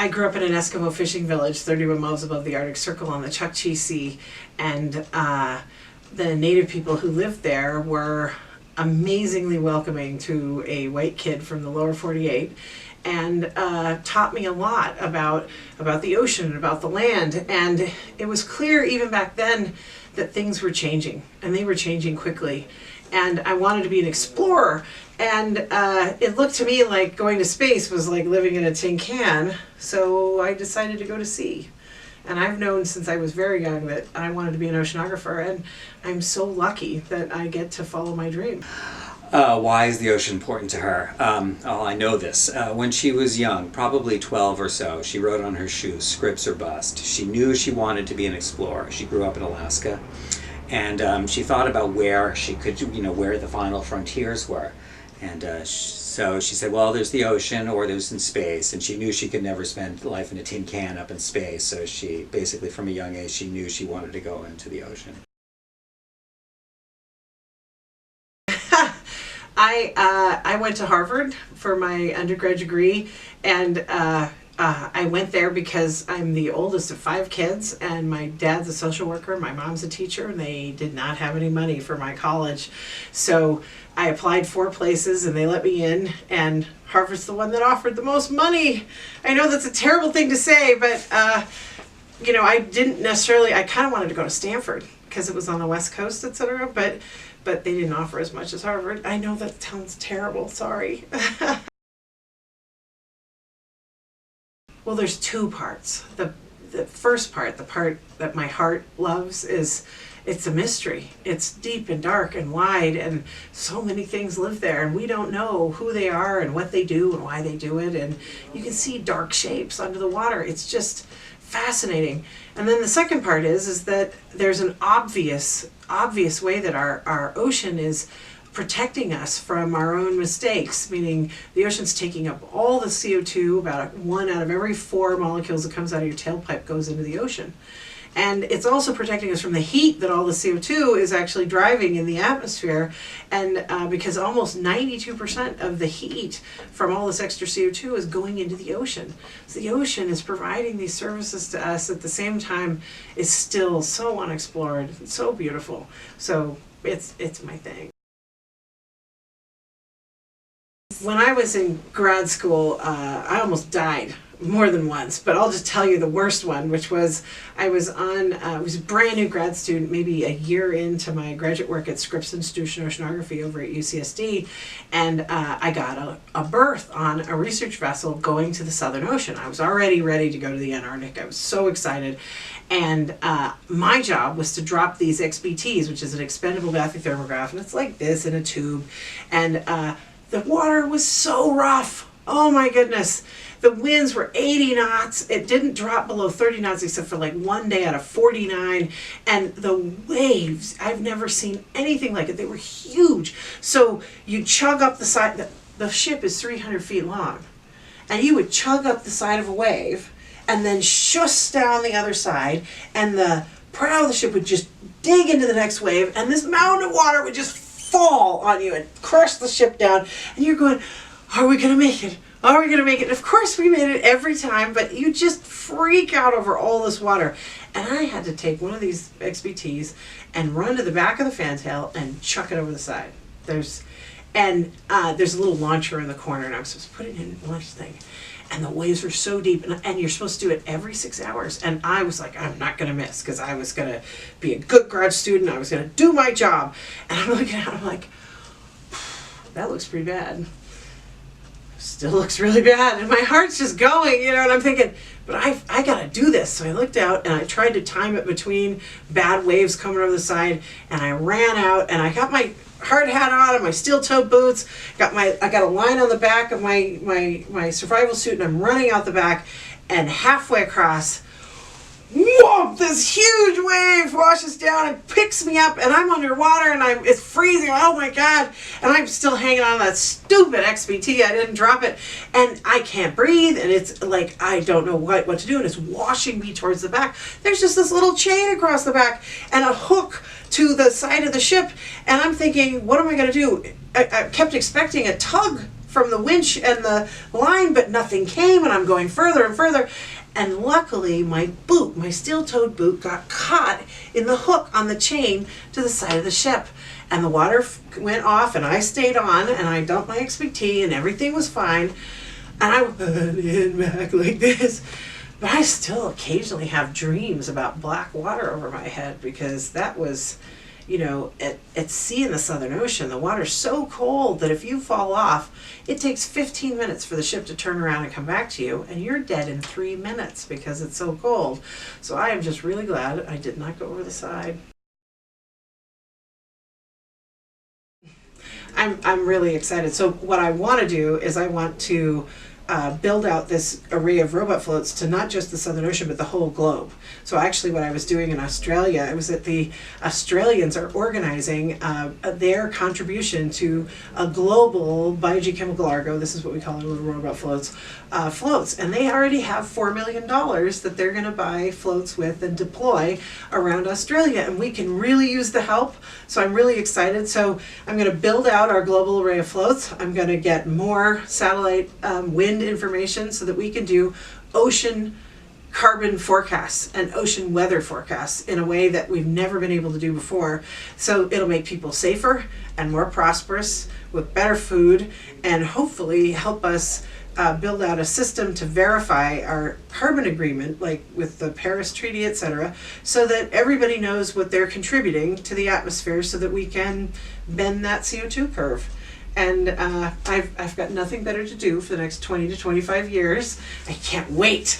I grew up in an Eskimo fishing village 31 miles above the Arctic Circle on the Chukchi Sea, and the native people who lived there were amazingly welcoming to a white kid from the lower 48, and taught me a lot about the ocean and about the land. And it was clear even back then that things were changing, and they were changing quickly. And I wanted to be an explorer, and it looked to me like going to space was like living in a tin can, so I decided to go to sea. And I've known since I was very young that I wanted to be an oceanographer, and I'm so lucky that I get to follow my dream. Why is the ocean important to her? I know this. When she was young, probably 12 or so, she wrote on her shoes, "Scripts or bust." She knew she wanted to be an explorer. She grew up in Alaska, and she thought about where she could, where the final frontiers were. And so she said, well, there's the ocean or there's in space, and she knew she could never spend life in a tin can up in space. So she basically, from a young age, she knew she wanted to go into the ocean. I went to Harvard for my undergrad degree, and I went there because I'm the oldest of 5 kids, and my dad's a social worker, my mom's a teacher, and they did not have any money for my college. So I applied 4 places and they let me in, and Harvard's the one that offered the most money. I know that's a terrible thing to say, but I didn't necessarily, I kind of wanted to go to Stanford because it was on the West Coast, etc., but they didn't offer as much as Harvard. I know that sounds terrible, sorry. Well, there's 2 parts. The first part, the part that my heart loves, is it's a mystery. It's deep and dark and wide, and so many things live there, and we don't know who they are and what they do and why they do it, and you can see dark shapes under the water. It's just fascinating. And then the second part is that there's an obvious way that our ocean is protecting us from our own mistakes, meaning the ocean's taking up all the CO2, about 1 out of every 4 molecules that comes out of your tailpipe goes into the ocean. And it's also protecting us from the heat that all the CO2 is actually driving in the atmosphere, and because almost 92% of the heat from all this extra CO2 is going into the ocean. So the ocean is providing these services to us at the same time is still so unexplored, it's so beautiful. So it's my thing. When I was in grad school, I almost died more than once, but I'll just tell you the worst one, which was I was a brand new grad student, maybe a year into my graduate work at Scripps Institution of Oceanography over at UCSD, and I got a berth on a research vessel going to the Southern Ocean. I was already ready to go to the Antarctic. I was so excited. And my job was to drop these XBTs, which is an expendable bathythermograph, and it's like this in a tube. And the water was so rough. Oh my goodness. The winds were 80 knots. It didn't drop below 30 knots except for like one day out of 49. And the waves, I've never seen anything like it. They were huge. So you chug up the side, the ship is 300 feet long. And you would chug up the side of a wave and then shush down the other side, and the prow of the ship would just dig into the next wave, and this mountain of water would just fall on you and crush the ship down. And you're going, are we going to make it? Are we going to make it? And of course we made it every time, but you just freak out over all this water. And I had to take one of these XBTs and run to the back of the fantail and chuck it over the side. There's a little launcher in the corner, and I was supposed to put it in one thing. And the waves were so deep, and you're supposed to do it every 6 hours. And I was like, I'm not going to miss, because I was going to be a good grad student. I was going to do my job. And I'm looking at it, I'm like, that looks pretty bad. Still looks really bad. And my heart's just going, and I'm thinking, but I got to do this. So I looked out, and I tried to time it between bad waves coming over the side. And I ran out, and I got my hard hat on and my steel-toed boots. I got a line on the back of my survival suit, and I'm running out the back, and halfway across, whoa, this huge wave washes down and picks me up, and I'm underwater, and it's freezing. Oh my God. And I'm still hanging on that stupid XBT. I didn't drop it, and I can't breathe, and it's like I don't know what to do, and it's washing me towards the back. There's just this little chain across the back and a hook to the side of the ship, and I'm thinking, what am I going to do? I kept expecting a tug from the winch and the line, but nothing came, and I'm going further and further. And luckily, my boot, my steel-toed boot, got caught in the hook on the chain to the side of the ship. And the water went off, and I stayed on, and I dumped my XPT, and everything was fine. And I went in back like this. But I still occasionally have dreams about black water over my head, because that was, you know, at sea in the Southern Ocean, the water's so cold that if you fall off, it takes 15 minutes for the ship to turn around and come back to you, and you're dead in 3 minutes because it's so cold. So I am just really glad I did not go over the side. I'm really excited. So what I want to do is I want to build out this array of robot floats to not just the Southern Ocean, but the whole globe. So actually what I was doing in Australia, it was that the Australians are organizing their contribution to a global biogeochemical Argo, this is what we call it, little robot floats, floats. And they already have $4 million that they're going to buy floats with and deploy around Australia. And we can really use the help. So I'm really excited. So I'm going to build out our global array of floats. I'm going to get more satellite wind information so that we can do ocean carbon forecasts and ocean weather forecasts in a way that we've never been able to do before. So it'll make people safer and more prosperous with better food, and hopefully help us build out a system to verify our carbon agreement, like with the Paris Treaty, etc., so that everybody knows what they're contributing to the atmosphere, so that we can bend that CO2 curve. And I've got nothing better to do for the next 20 to 25 years. I can't wait.